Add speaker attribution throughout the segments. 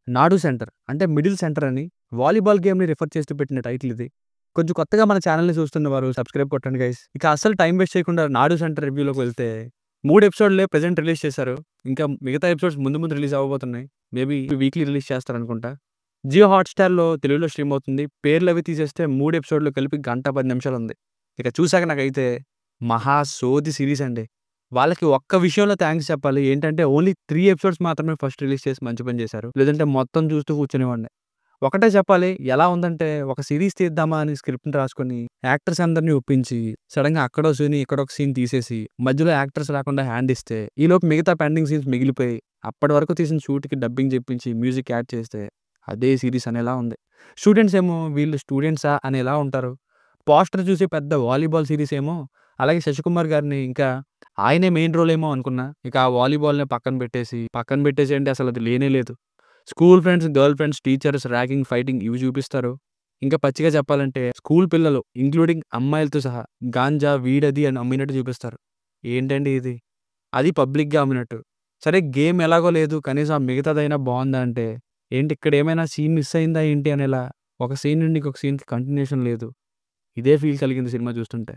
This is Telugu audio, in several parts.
Speaker 1: నాడు సెంటర్ అంటే మిడిల్ సెంటర్ అని వాలీబాల్ గేమ్‌ని రిఫర్ చేస్తూ పెట్టిన టైటిల్ ఇది. కొంచెం కొత్తగా మన ఛానెల్‌ని చూస్తున్నవారు సబ్స్క్రైబ్ కొట్టండి గైస్. ఇక అస్సలు టైం వేస్ట్ చేయకుండా నాడు సెంటర్ రివ్యూలోకి వెళ్తే 3 ఎపిసోడ్‌లే ప్రెజెంట్ రిలీజ్ చేశారు. ఇంకా మిగతా ఎపిసోడ్స్ ముందు ముందు రిలీజ్ అవ్వబోతున్నాయి. మేబీ వీక్లీ రిలీజ్ చేస్తారనుకుంటా. జియో హాట్‌స్టార్‌లో తెలుగులో స్ట్రీమ్ అవుతుంది. పేర్లవి తీసేస్తే 3 ఎపిసోడ్‌లు కలిపి గంట 10 నిమిషాలుంది. ఇక చూసాక నాకైతే మహా సోది సీరీస్ అండి. వాళ్ళకి ఒక్క విషయంలో థాంక్స్ చెప్పాలి. ఏంటంటే ఓన్లీ 3 ఎపిసోడ్స్ మాత్రమే ఫస్ట్ రిలీజ్ చేసి మంచి పని చేశారు. లేదంటే మొత్తం చూస్తూ కూర్చునేవాడిని. ఒకటే చెప్పాలి. ఎలా ఉందంటే ఒక సీరీస్ తీద్దామా అని స్క్రిప్ట్‌ని రాసుకొని యాక్టర్స్ అందరిని ఒప్పించి సడెన్‌గా అక్కడో సీన్, ఇక్కడొక సీన్ తీసేసి మధ్యలో యాక్టర్స్ లేకుండా హ్యాండ్ ఇస్తే ఈలోపు మిగతా పెండింగ్ సీన్స్ మిగిలిపోయి అప్పటి వరకు తీసిన షూట్‌కి డబ్బింగ్ చెప్పించి మ్యూజిక్ యాడ్ చేస్తే అదే సీరీస్ అనేలా ఉంది. స్టూడెంట్స్ ఏమో వీళ్ళు స్టూడెంట్సా అనేలా ఉంటారు. పోస్టర్ చూసి పెద్ద వాలీబాల్ సీరీస్ ఏమో అలాగే శశికుమార్ గారిని ఇంకా ఆయనే మెయిన్ రోల్ ఏమో అనుకున్నా. ఇక ఆ వాలీబాల్‌ని పక్కన పెట్టేసి అంటే అసలు అది లేనే లేదు. School friends, girl friends, teachers, ragging, fighting ఇవి చూపిస్తారు. ఇంకా పచ్చిగా చెప్పాలంటే స్కూల్ పిల్లలు ఇంక్లూడింగ్ అమ్మాయిలతో సహా గాంజా, వీడది అని అమ్మినట్టు చూపిస్తారు. ఏంటండి ఇది? అది పబ్లిక్‌గా అమ్మినట్టు. సరే గేమ్ ఎలాగో లేదు కనీసం ఆ మిగతాదైనా బావుందా అంటే, ఏంటి ఇక్కడేమైనా సీన్ మిస్ అయిందా ఏంటి అనేలా ఒక సీన్ నుండి ఇంకొక సీన్‌కి కంటిన్యూషన్ లేదు. ఇదే ఫీల్ కలిగింది సినిమా చూస్తుంటే.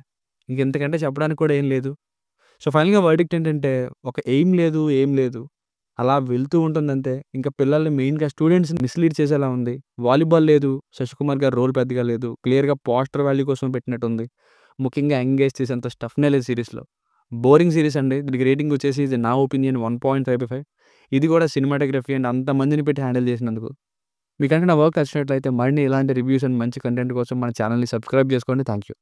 Speaker 1: ఇంకెంతకంటే చెప్పడానికి కూడా ఏం లేదు. సో, ఫైనల్‌గా వర్డిక్ట్ ఏంటంటే ఒక ఎయిమ్ లేదు, ఏం లేదు. అలా వెళ్తూ ఉంటుందంతే. ఇంకా పిల్లల్ని మెయిన్‌గా స్టూడెంట్స్‌ని మిస్‌లీడ్ చేసేలా ఉంది. వాలీబాల్ లేదు. శశికుమార్ గారి రోల్ పెద్దగా లేదు. క్లియర్‌గా పోస్టర్ వాల్యూ కోసం పెట్టినట్టుంది. ముఖ్యంగా ఎంగేజ్ చేసేంత స్టఫ్‌నే లేదు సీరీస్‌లో. బోరింగ్ సీరీస్ అండి. దీనికి రేటింగ్ వచ్చేసి ఇది నా ఒపీనియన్ 1.55. ఇది కూడా సినిమాటోగ్రఫీ అండ్ అంతమందిని పెట్టి హ్యాండిల్ చేసినందుకు. మీకు గనుక నా వర్క్ నచ్చినట్లయితే మరిన్ని ఇలాంటి రివ్యూస్ అండ్ మంచి కంటెంట్ కోసం మన ఛానెల్‌ని సబ్స్క్రైబ్ చేసుకోండి. Thank you.